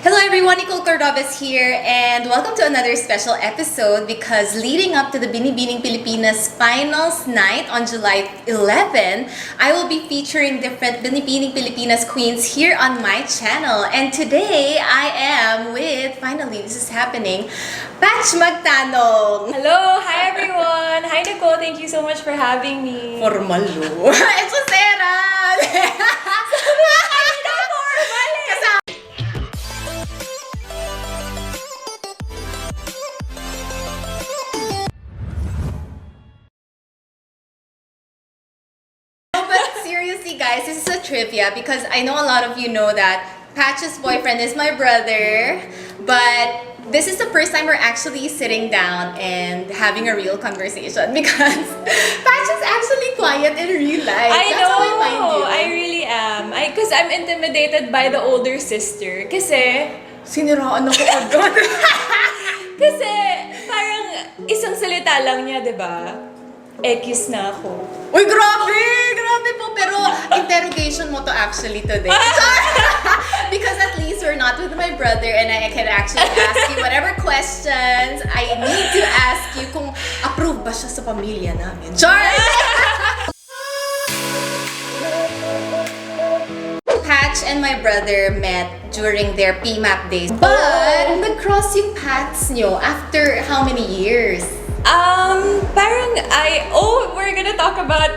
Hello everyone, Nicole Cordoves here, and welcome to another special episode because leading up to the Binibining Pilipinas finals night on July 11, I will be featuring different Binibining Pilipinas queens here on my channel. And today, I am with, finally, this is happening, Magtanong. Hello! Hi everyone! Hi Nicole! Thank you so much for having me. Formal lo. Eso sera! Seriously guys, this is a trivia because I know a lot of you know that Patch's boyfriend is my brother, but this is the first time we're actually sitting down and having a real conversation because Patch is actually quiet in real life. I That's know! how I find you. I really am. Because I'm intimidated by the older sister. Kasi Siniraan ako agad. Kasi parang isang salita lang niya, di ba? Ekis na ako. Uy, grabe! Grabe po! Pero interrogation mo to actually today. Because at least we're not with my brother and I can actually ask you whatever questions I need to ask you kung approve ba siya sa pamilya namin. Patch and my brother met during their PMAP days. But nag-cross yung paths nyo after how many years? We're gonna talk about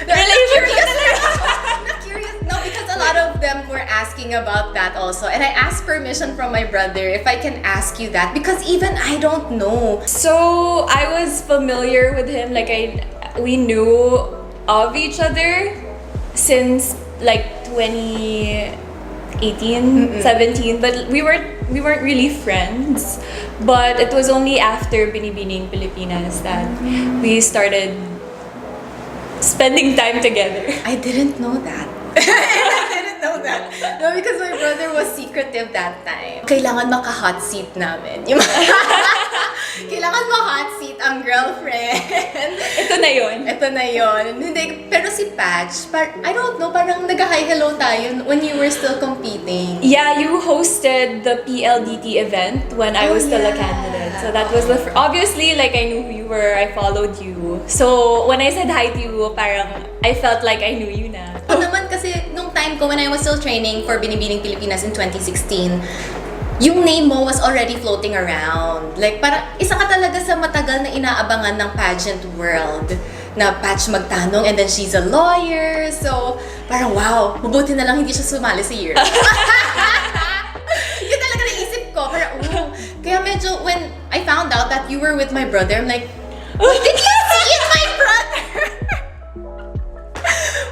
relationship. Not curious. No, because a lot of them were asking about that also. And I asked permission from my brother if I can ask you that because even I don't know. So, I was familiar with him, we knew of each other since like 2018, 17, but we weren't really friends. But it was only after Binibining Pilipinas that we started spending time together. I didn't know that. I didn't know that. No, because my brother was secretive that time. Kailangan maka-hot seat namin. Kailangan ma-hot seat ang girlfriend. Ito na yun. Ito na yun. Hindi, pero si Patch, I don't know, parang nag-hi hello tayo when you were still competing. Yeah, you hosted the PLDT event when I was still a candidate. So that was obviously, I knew who you were, I followed you. So when I said hi to you, parang I felt like I knew you na. Ako naman kasi nung time ko when I was still training for Binibining Pilipinas in 2016, yung name mo was already floating around. Parang isa ka talaga sa matagal na inaabangan ng pageant world na Patch Magtanong, and then she's a lawyer. So, parang wow, mabuti na lang hindi siya sumali sa year. Yun talaga naisip ko. Parang, kaya medyo when I found out that you were with my brother, I'm like, wait, did you see it, my brother?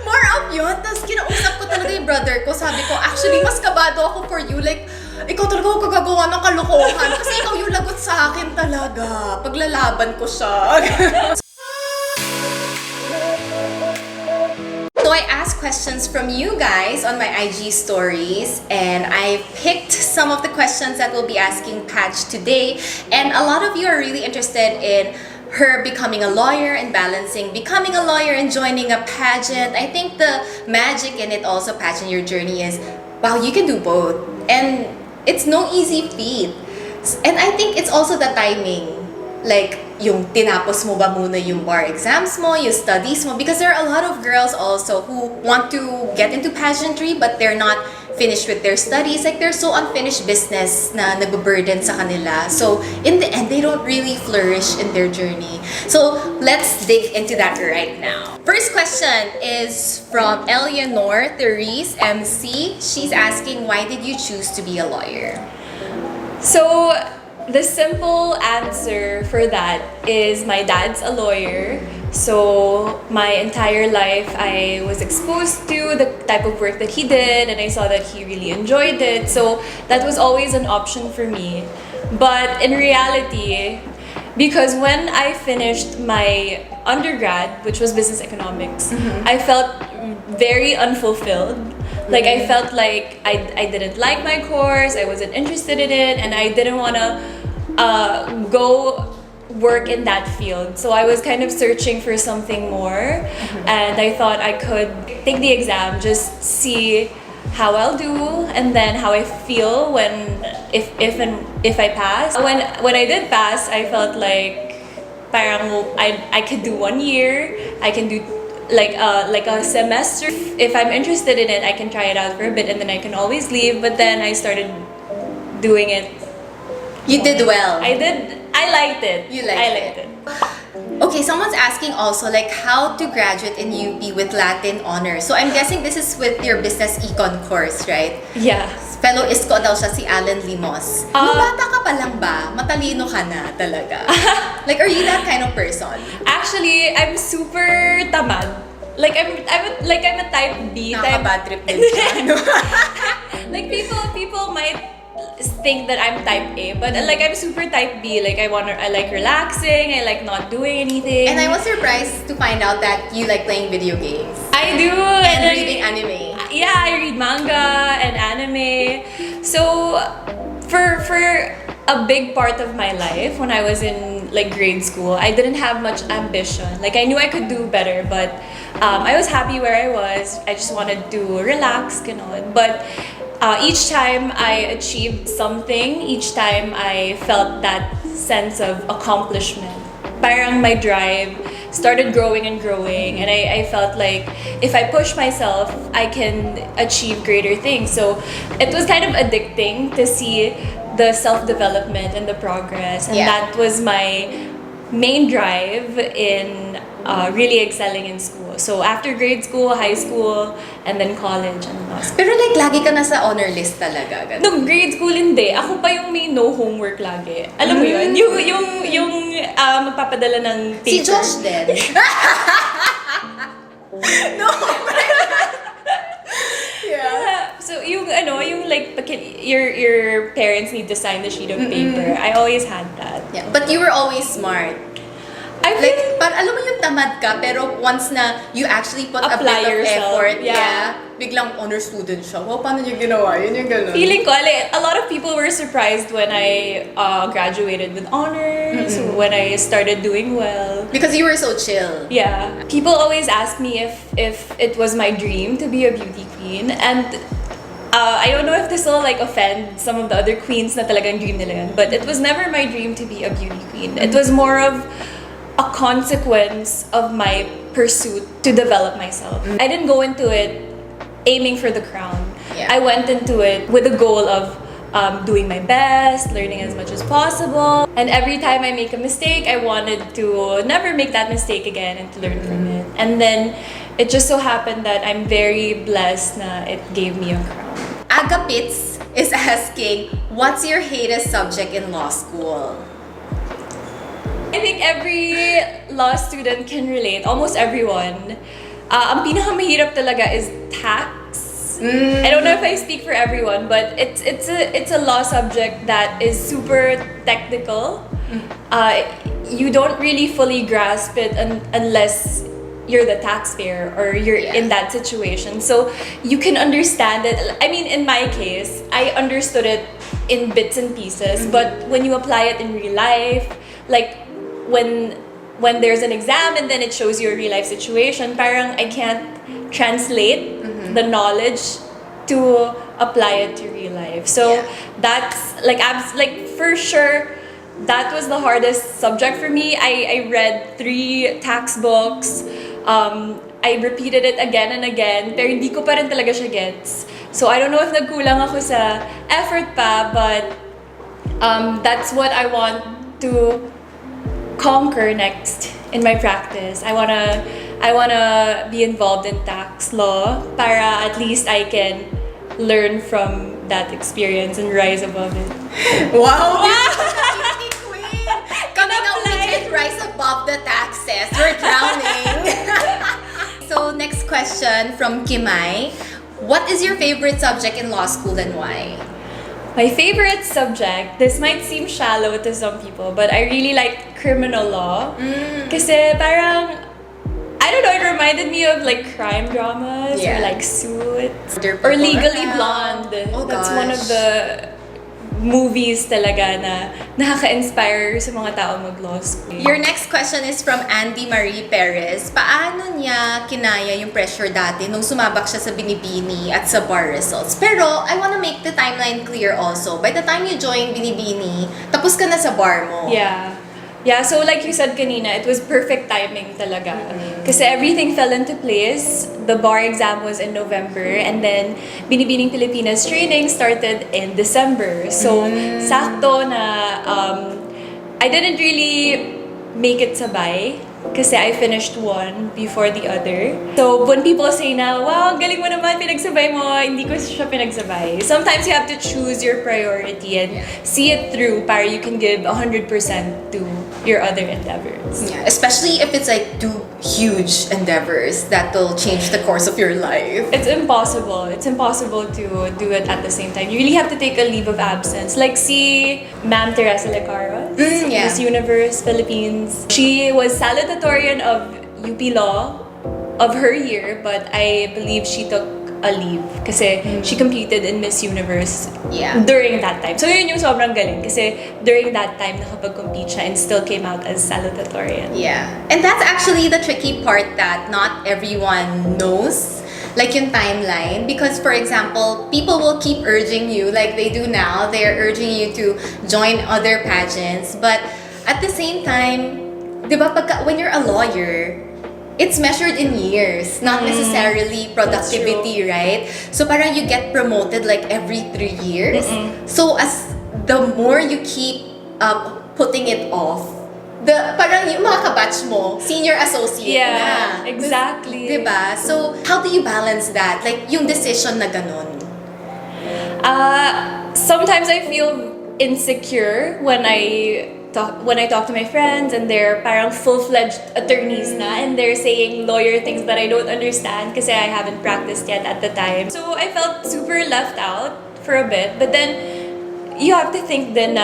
More of yun. Tapos kinausap ko talaga yung brother ko. Sabi ko, actually, mas kabado ako for you. Ikaw talaga ako kagagawa ng kalokohan. Kasi ikaw yung lagot sa akin talaga. Paglalaban ko siya. So I asked questions from you guys on my IG stories, and I picked some of the questions that we'll be asking Patch today. And a lot of you are really interested in her becoming a lawyer and balancing becoming a lawyer and joining a pageant. I think the magic in it also, Patch, in your journey is, wow, you can do both. And it's no easy feat. And I think it's also the timing. Yung tinapos mo ba muna yung bar exams mo, yung studies mo, because there are a lot of girls also who want to get into pageantry but they're not finished with their studies. They're so unfinished business na nagburden sa kanila. So in the end, they don't really flourish in their journey. So let's dig into that right now. First question is from Eleanor Therese MC. She's asking, why did you choose to be a lawyer? So, the simple answer for that is my dad's a lawyer. So, my entire life I was exposed to the type of work that he did and I saw that he really enjoyed it. So, that was always an option for me. But in reality, because when I finished my undergrad, which was business economics, I felt very unfulfilled. I felt like I didn't like my course, I wasn't interested in it, and I didn't want to go work in that field. So I was kind of searching for something more, and I thought I could take the exam, just see how I'll do, and then how I feel when if I pass. When I did pass, I felt like parang I could do 1 year. I can do like a semester. If I'm interested in it, I can try it out for a bit, and then I can always leave. But then I started doing it. You did well. I did. I liked it. I liked it. Okay, someone's asking also like how to graduate in UP with Latin honors. So I'm guessing this is with your business econ course, right? Yeah. Fellow isko daw siya si Alan Limos. Nung bata ka pa lang ba, matalino ka na talaga? Like, are you that kind of person? Actually, I'm super tamad. Like I'm a type B. Nakaka-bad trip din siya. No? Like people might think that I'm type A, but like I'm super type B. Like I like relaxing. I like not doing anything. And I was surprised to find out that you like playing video games. I do. And reading anime. Yeah, I read manga and anime. So for a big part of my life when I was in like grade school, I didn't have much ambition. Like I knew I could do better, but I was happy where I was. I just wanted to relax, But each time I achieved something, each time I felt that sense of accomplishment. Parang my drive started growing and growing, and I felt like if I push myself, I can achieve greater things. So it was kind of addicting to see the self-development and the progress, and that was my main drive in really excelling in school. So after grade school, high school, and then college and law school. Pero like lagi ka na sa honor list talaga. Ganun. Nung grade school hindi. Ako pa yung may no homework lagi. Alam mo yun? Yung magpapadala ng paper. Si Josh din. No. Yeah. So yung like your parents need to sign the sheet of paper. I always had that. Yeah, but you were always smart. I Like, think alam mo yung tamad ka, pero once na you actually put a Apply bit of yourself, effort, yeah. biglang honor student siya. Wow, paano niya ginawa? Yun yung ganun. feeling ko, like, a lot of people were surprised when I graduated with honors, when I started doing well. Because you were so chill. Yeah. People always ask me if it was my dream to be a beauty queen, and I don't know if this will like offend some of the other queens na talagang dream nila yun, but it was never my dream to be a beauty queen. It was more of a consequence of my pursuit to develop myself. I didn't go into it aiming for the crown. Yeah. I went into it with the goal of doing my best, learning as much as possible. And every time I make a mistake, I wanted to never make that mistake again and to learn from it. And then it just so happened that I'm very blessed na it gave me a crown. Agapits is asking, what's your hated subject in law school? I think every law student can relate, almost everyone. Ang pinakamahirap talaga is tax. I don't know if I speak for everyone, but it's a law subject that is super technical. You don't really fully grasp it unless you're the taxpayer or you're in that situation. So you can understand it. I mean, in my case, I understood it in bits and pieces, but when you apply it in real life, like when there's an exam and then it shows you a real life situation, parang I can't translate the knowledge to apply it to real life. So that's like for sure that was the hardest subject for me. I read 3 textbooks. I repeated it again and again, pero hindi ko pa rin talaga siya gets. So I don't know if nagkulang ako sa effort pa, but that's what I want to conquer next in my practice. I wanna be involved in tax law para at least I can learn from that experience and rise above it. Wow! Beauty queen! Coming out with rise above the taxes. We're drowning. So next question from Kimai. What is your favorite subject in law school and why? My favorite subject, this might seem shallow to some people, but I really like criminal law. Kasi parang, I don't know, it reminded me of like crime dramas or like Suits or Legally Blonde. Oh, That's one of the movies talaga na nakaka-inspire sa mga tao mag-law school. Your next question is from Andy Marie Perez. Paano niya kinaya yung pressure dati nung sumabak siya sa Binibini at sa bar results? Pero I wanna make the timeline clear also. By the time you join Binibini, tapos ka na sa bar mo. Yeah. Yeah, so like you said kanina, it was perfect timing talaga. Kasi everything fell into place. The bar exam was in November, and then Binibining Pilipinas training started in December. So, sakto na I didn't really make it sabay. Kasi I finished one before the other. So, when people say na, wow, galing mo naman, pinagsabay mo, hindi ko siya pinagsabay. Sometimes you have to choose your priority and see it through para you can give 100% to your other endeavors. Yeah, especially if it's like two huge endeavors that will change the course of your life. It's impossible. It's impossible to do it at the same time. You really have to take a leave of absence. Like see Ma'am Teresa Lecaros, yeah. Miss Universe Philippines. She was salutatorian of UP Law of her year, but I believe she took a leave kasi she competed in Miss Universe during that time. So yun yung sobrang galing kasi during that time nakapag-compete siya and still came out as salutatorian. Yeah. And that's actually the tricky part that not everyone knows. Like yung timeline. Because for example, people will keep urging you like they do now. They're urging you to join other pageants. But at the same time, di ba, when you're a lawyer, it's measured in years, not necessarily productivity, right? So parang you get promoted like every 3 years. So as the more you keep putting it off, parang yung mga kabatch mo, senior associate na. Exactly. Diba? So how do you balance that? Like yung decision na ganun? Sometimes I feel insecure when I talk to my friends and they're parang full-fledged attorneys na and they're saying lawyer things that I don't understand kasi I haven't practiced yet at the time. So I felt super left out for a bit, but then you have to think then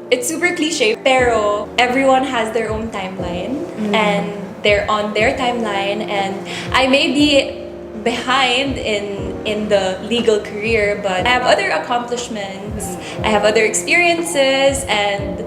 it's super cliche pero everyone has their own timeline and they're on their timeline and I may be behind in the legal career, but I have other accomplishments, I have other experiences, and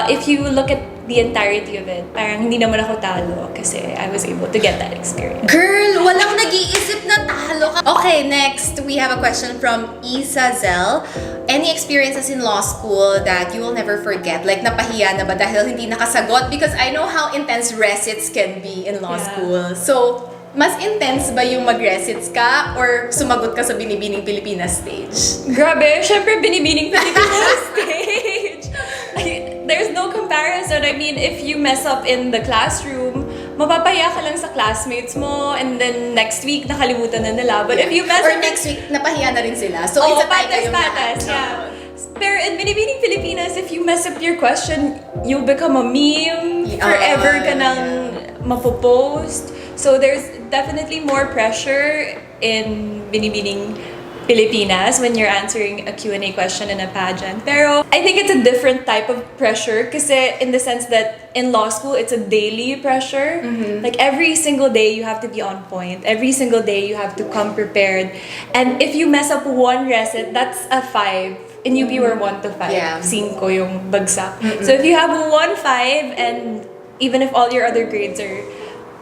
if you look at the entirety of it, parang hindi naman ako talo kasi I was able to get that experience. Girl, walang nag-iisip na talo ka. Okay, next, we have a question from Isa Zell. Any experiences in law school that you will never forget? Like, napahiya na ba dahil hindi nakasagot? Because I know how intense recits can be in law school. So, mas intense ba yung mag-recits ka or sumagot ka sa Binibining Pilipinas stage? Grabe, syempre Binibining Pilipinas stage! There's no comparison. I mean, if you mess up in the classroom, mapapahiya ka lang sa classmates mo and then next week nakalimutan na nila. But if you mess up... Or next week, napahiya na rin sila. So, it's a tie kayong lahat. Yeah. Pero in Binibining Pilipinas, if you mess up your question, you'll become a meme. Forever ka nang mapopost. So there's definitely more pressure in Binibining Pilipinas when you're answering a Q&A question in a pageant. Pero I think it's a different type of pressure kasi in the sense that in law school, it's a daily pressure. Like every single day, you have to be on point. Every single day, you have to come prepared. And if you mess up one recit, that's a 5. In UP, we're 1 to 5. Yeah. 5 yung bagsak. So if you have a 1-5 and even if all your other grades are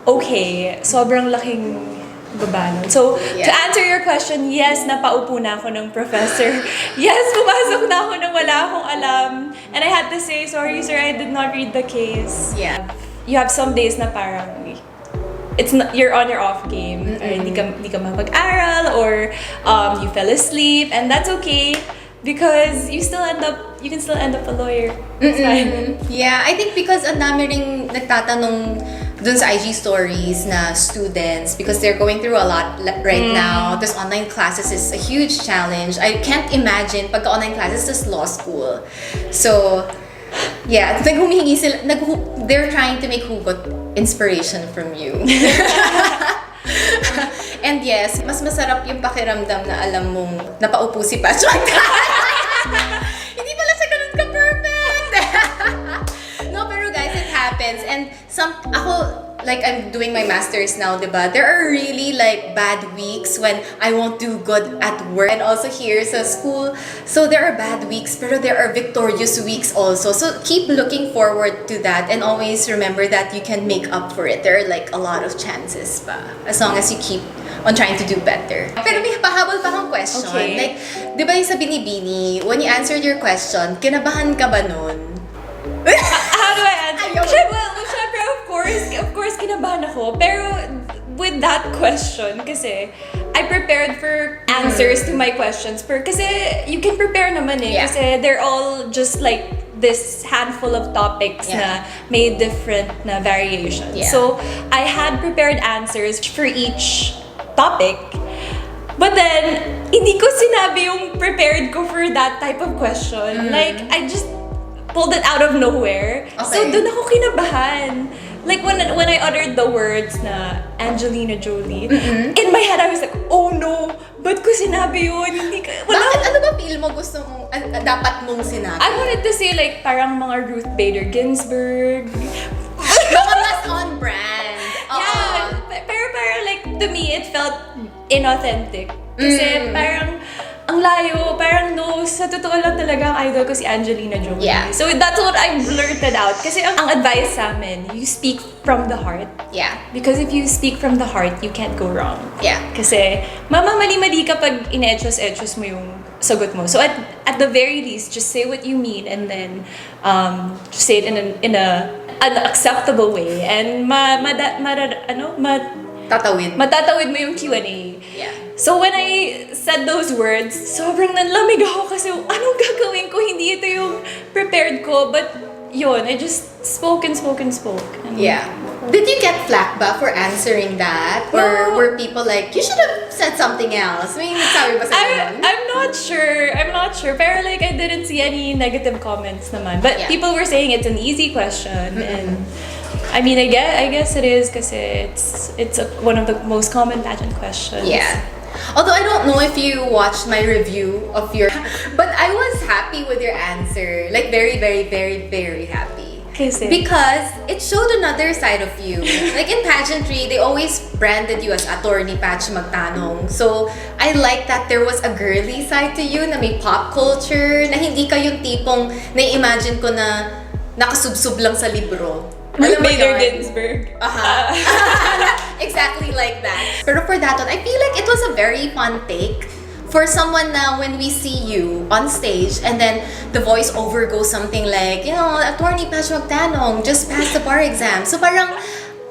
okay, sobrang laking baba nun. So, to answer your question, yes, napaupo na ako ng professor. Yes, pumasok na ako nang wala akong alam. And I had to say, sorry sir, I did not read the case. Yeah. You have some days na parang it's not, you're on your off game. Or hindi ka mapag-aral or you fell asleep and that's okay because you can still end up a lawyer. It's fine. Yeah, I think because ang dami ring nagtatanong dun sa IG stories na students because they're going through a lot right now. This online classes is a huge challenge. I can't imagine pagka online classes is law school. So, yeah, naghumihingi sila, they're trying to make hugot inspiration from you. And yes, mas masarap yung pakiramdam na alam mong napaupo si Patch. Hindi pala siya ganun ka-perfect! No, pero guys, it happens. And like I'm doing my masters now, diba? There are really like bad weeks when I won't do good at work and also here sa school. So there are bad weeks, pero there are victorious weeks also. So keep looking forward to that and always remember that you can make up for it. There are like a lot of chances pa as long as you keep on trying to do better. Pero may pahabol pa akong question. Okay. Like, di ba yung sa Binibini, when you answered your question, kinabahan ka ba nun? How do I answer? Ayaw. Syempre, of course, kinabahan ako. Pero with that question, kasi I prepared for answers to my questions. Kasi you can prepare naman eh. Yeah. Kasi they're all just like this handful of topics na may different na variations. Yeah. So, I had prepared answers for each topic. But then, hindi ko sinabi yung prepared ko for that type of question. Like, I just pulled it out of nowhere. Okay. So, dun ako kinabahan. Like, when I uttered the words na Angelina Jolie, in my head, I was like, oh no, ba't ko sinabi yun? Hindi ka, Bakit? Ano ba feel mo gusto mong, dapat mong sinabi? I wanted to say like, parang mga Ruth Bader Ginsburg. Mga mas on brand. Yeah, pero parang like, to me, it felt inauthentic. Kasi parang, ang layo, parang no, sa totoo lang talaga ang idol ko si Angelina Jolie. Yeah. So that's what I blurted out. Kasi ang advice sa amin, you speak from the heart. Yeah. Because if you speak from the heart, you can't go wrong. Yeah. Kasi mamamali-mali kapag ine-etchos mo yung sagot mo. So at the very least, just say what you mean and then just say it in an acceptable way and matatawid mo yung Q&A. Yeah. So when I said those words, sobrang nanlamig ako kasi anong gagawin ko? Hindi ito yung prepared ko. But yun, I just spoke and spoke and spoke. And Yeah. Did you get flack ba for answering that? Or No. were people like, you should have said something else? May nagsabi ba sa'yo nun? I'm not sure. Pero like, I didn't see any negative comments naman. But Yeah. people were saying it's an easy question. And I mean, I guess it is kasi it's one of the most common pageant questions. Yeah. Although I don't know if you watched my review of your... But I was happy with your answer. Like, very, very, very, very happy. Kasi? Because it showed another side of you. Like in pageantry, they always branded you as Atty. Magtanong. So, I like that there was a girly side to you na may pop culture, na hindi ka yung tipong na-imagine ko na nakasubsub lang sa libro. Ruth Alam mo Bader yun? Ginsburg. Exactly like that. Pero for that one, I feel like it was a very fun take for someone na when we see you on stage and then the voiceover goes something like, you know, Atty. Magtanong, just passed the bar exam. So parang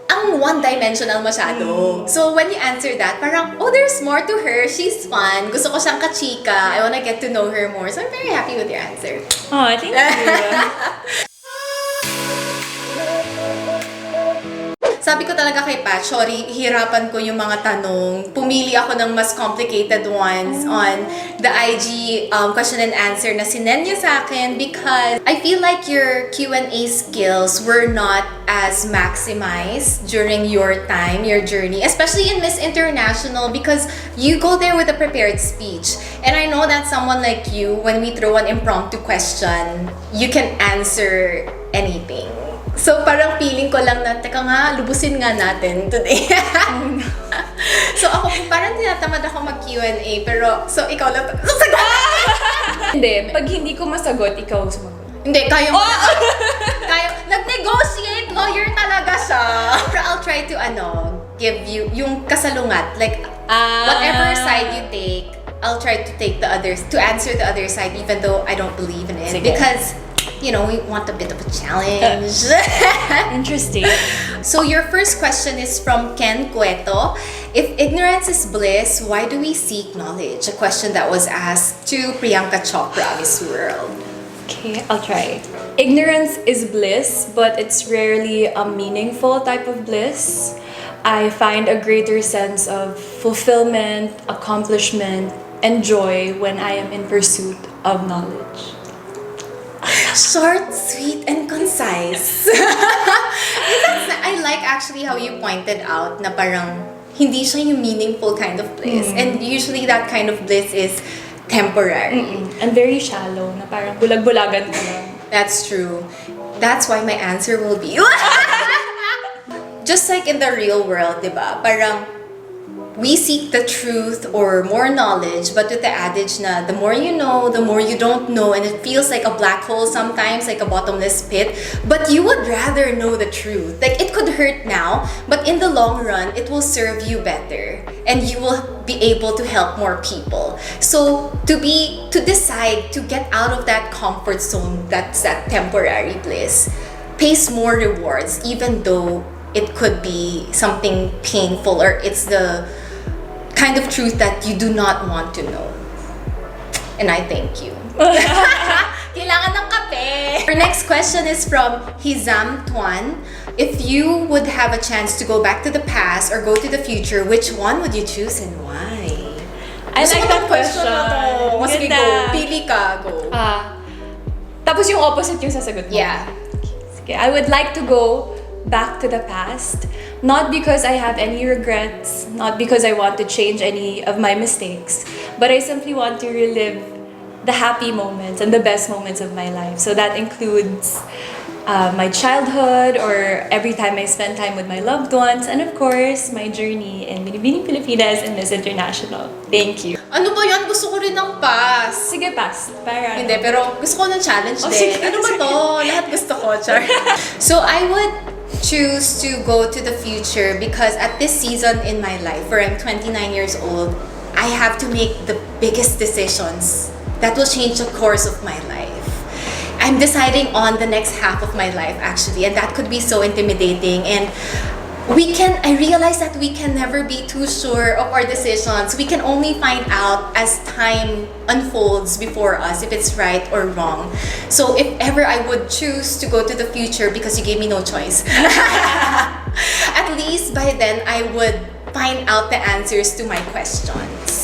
ang one-dimensional masyado. So when you answer that, parang, oh, there's more to her. She's fun. Gusto ko siyang kachika. I wanna get to know her more. So I'm very happy with your answer. Oh, thank you. Sabi ko talaga kay Pat, sorry, hirapan ko yung mga tanong. Pumili ako ng mas complicated ones on the IG question and answer na sinend niyo sa akin because I feel like your Q&A skills were not as maximized during your time, your journey, especially in Miss International because you go there with a prepared speech. And I know that someone like you, when we throw an impromptu question, you can answer anything. So, parang feeling ko lang na, teka nga, lubusin nga natin today. So, ako, parang tinatamad ako mag-Q&A, pero, so, ikaw lang, Hindi, pag hindi ko masagot, ikaw sumagot. Hindi, kaya mo. Kaya, nag-negotiate, lawyer talaga siya. Pero I'll try to, give you yung kasalungat. Like, whatever side you take, I'll try to take to answer the other side, even though I don't believe in it. Sige. Because, you know, we want a bit of a challenge. Interesting. So your first question is from Ken Cueto. If ignorance is bliss, why do we seek knowledge? A question that was asked to Priyanka Chopra, Miss World. Okay, I'll try. Ignorance is bliss, but it's rarely a meaningful type of bliss. I find a greater sense of fulfillment, accomplishment, and joy when I am in pursuit of knowledge. Short, sweet, and concise. I like actually how you pointed out na parang hindi siya yung meaningful kind of bliss. And usually that kind of bliss is temporary. And very shallow, na parang bulag-bulagan ka lang. That's true. That's why my answer will be... just like in the real world, diba? Parang we seek the truth or more knowledge, but with the adage na the more you know, the more you don't know, and it feels like a black hole sometimes, like a bottomless pit, but you would rather know the truth. Like, it could hurt now, but in the long run, it will serve you better, and you will be able to help more people. So to decide to get out of that comfort zone, that's that temporary bliss, pays more rewards, even though it could be something painful, or it's the kind of truth that you do not want to know. And I thank you. Kailangan ng kape! Our next question is from Hizam Tuan. If you would have a chance to go back to the past or go to the future, which one would you choose and why? I like that question. Sige, Ganda. go. Pili ka, go. Tapos yung opposite yung sasagot mo. Yeah. Okay, I would like to go back to the past, not because I have any regrets, not because I want to change any of my mistakes, but I simply want to relive the happy moments and the best moments of my life. So that includes my childhood, or every time I spend time with my loved ones, and of course, my journey in Binibining Pilipinas and Miss International. Thank you. Ano ba yan? Gusto ko rin ng pass. Sige, pass. Para Hindi, pero gusto ko ng challenge din. sige. Ano ba to? Lahat gusto ko, Char. So, I would choose to go to the future because at this season in my life, where I'm 29 years old, I have to make the biggest decisions that will change the course of my life. I'm deciding on the next half of my life, actually, and that could be so intimidating. And I realize that we can never be too sure of our decisions. We can only find out as time unfolds before us if it's right or wrong. So if ever I would choose to go to the future, because you gave me no choice, at least by then I would find out the answers to my questions.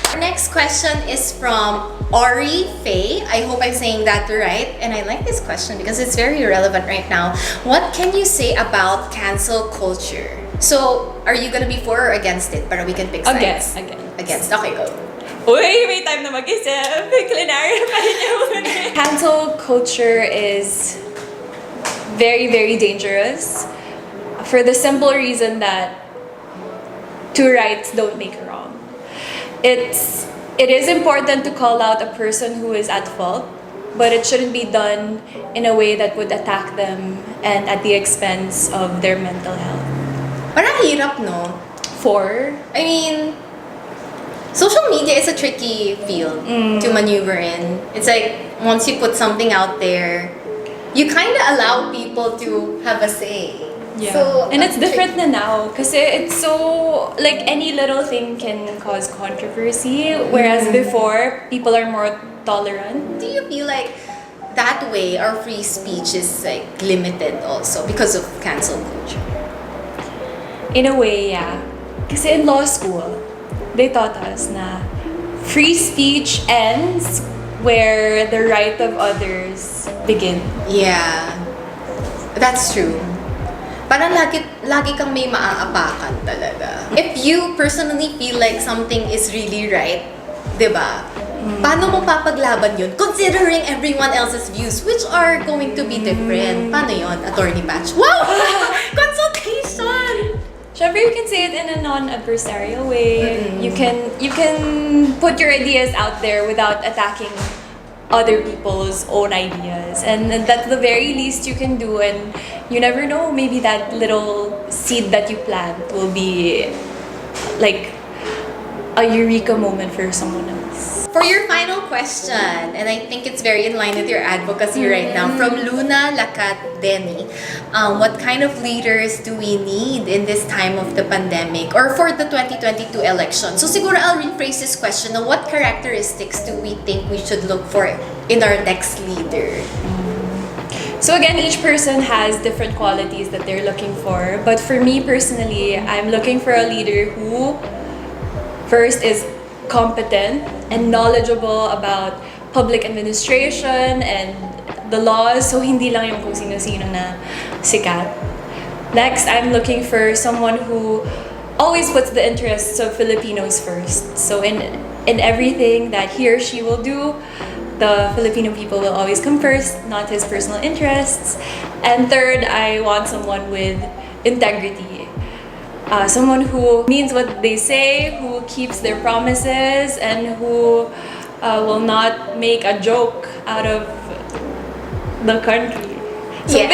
Our next question is from Ori Faye. I hope I'm saying that right. And I like this question because it's very relevant right now. What can you say about cancel culture? So, are you gonna be for or against it? Para we can pick sides. Against. Okay, go. Uy, may time na mag-isip. Culinary pa rin yun. Cancel culture is very, very dangerous for the simple reason that two rights don't make a wrong. It is important to call out a person who is at fault, but it shouldn't be done in a way that would attack them and at the expense of their mental health. Parang hirap, no? I mean, social media is a tricky field to maneuver in. It's like, once you put something out there, you kind of allow people to have a say. Yeah. So, and it's different na now kasi it's so, like, any little thing can cause controversy, whereas before, people are more tolerant. Do you feel like that way our free speech is like limited also because of cancel culture? In a way, yeah. Kasi in law school, they taught us na free speech ends where the right of others begin. Yeah. That's true. Parang lagi kang may maaapakan talaga. If you personally feel like something is really right, diba? Paano mo papaglaban yun? Considering everyone else's views, which are going to be different. Paano yun, Attorney Patch? Wow! Consultation! Siyempre, you can say it in a non-adversarial way. You can put your ideas out there without attacking other people's own ideas, and that's the very least you can do. And you never know, maybe that little seed that you plant will be like a eureka moment for someone else. For your final question, and I think it's very in line with your advocacy right now, from Luna Lakat Denny, what kind of leaders do we need in this time of the pandemic or for the 2022 election? So siguro I'll rephrase this question. Now, what characteristics do we think we should look for in our next leader? So again, each person has different qualities that they're looking for. But for me personally, I'm looking for a leader who first is competent and knowledgeable about public administration and the laws, so hindi lang yung kung sino-sino na sikat. Next, I'm looking for someone who always puts the interests of Filipinos first. So in everything that he or she will do, the Filipino people will always come first, not his personal interests. And third, I want someone with integrity. Someone who means what they say, who keeps their promises, and who will not make a joke out of the country. So Yeah.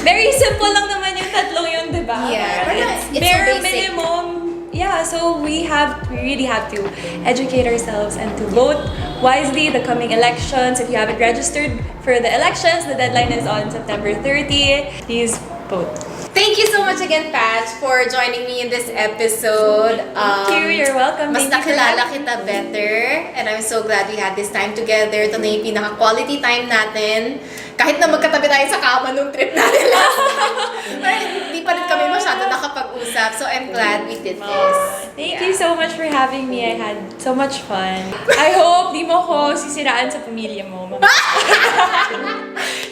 very simple lang naman yung tatlong yun, di ba? Yeah, It's it's so bare basic. minimum. Yeah, so we really have to educate ourselves and to vote wisely the coming elections. If you haven't registered for the elections, the deadline is on September 30. Please vote. Thank you so much again, Patch, for joining me in this episode. Thank you. You're welcome. Mas Thank you for nakilala having kita better. And I'm so glad we had this time together. Ito na yung pinaka-quality time natin. Kahit na magkatabi tayo sa kama nung trip natin last time. Pero hindi pa rin kami masyado nakapag-usap. So I'm glad we did this. Thank you so much for having me. I had so much fun. I hope di mo ko sisiraan sa pamilya mo.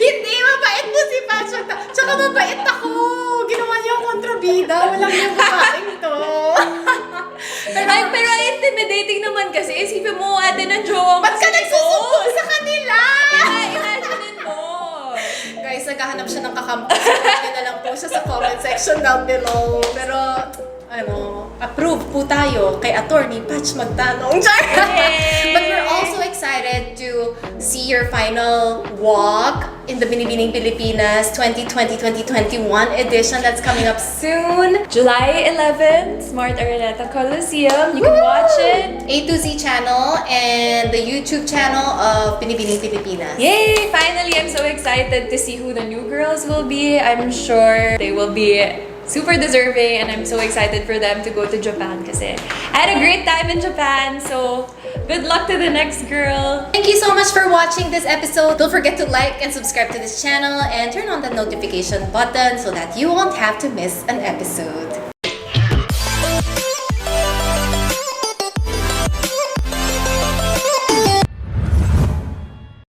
Hindi, mabait mo si Patch. Tsaka mabait ako. Ginawa niya yung kontrabida. Walang yung babaeng to. Pero intimidating naman kasi. Isipin mo, ate na joke. Ba't ka nagsusumbong sa kanila? Imagine mo. Guys, naghahanap siya ng kakampi. Sabihin na lang po siya sa comment section down below. Pero, approve po tayo kay Atty. Patch Magtanong. Char! But we're also excited to see your final walk in the Binibining Pilipinas 2020-2021 edition that's coming up soon. July 11th, Smart Araneta Coliseum. You can watch it. A to Z channel and the YouTube channel of Binibining Pilipinas. Yay! Finally, I'm so excited to see who the new girls will be. I'm sure they will be super deserving, and I'm so excited for them to go to Japan kasi I had a great time in Japan, so good luck to the next girl. Thank you so much for watching this episode. Don't forget to like and subscribe to this channel and turn on the notification button so that you won't have to miss an episode.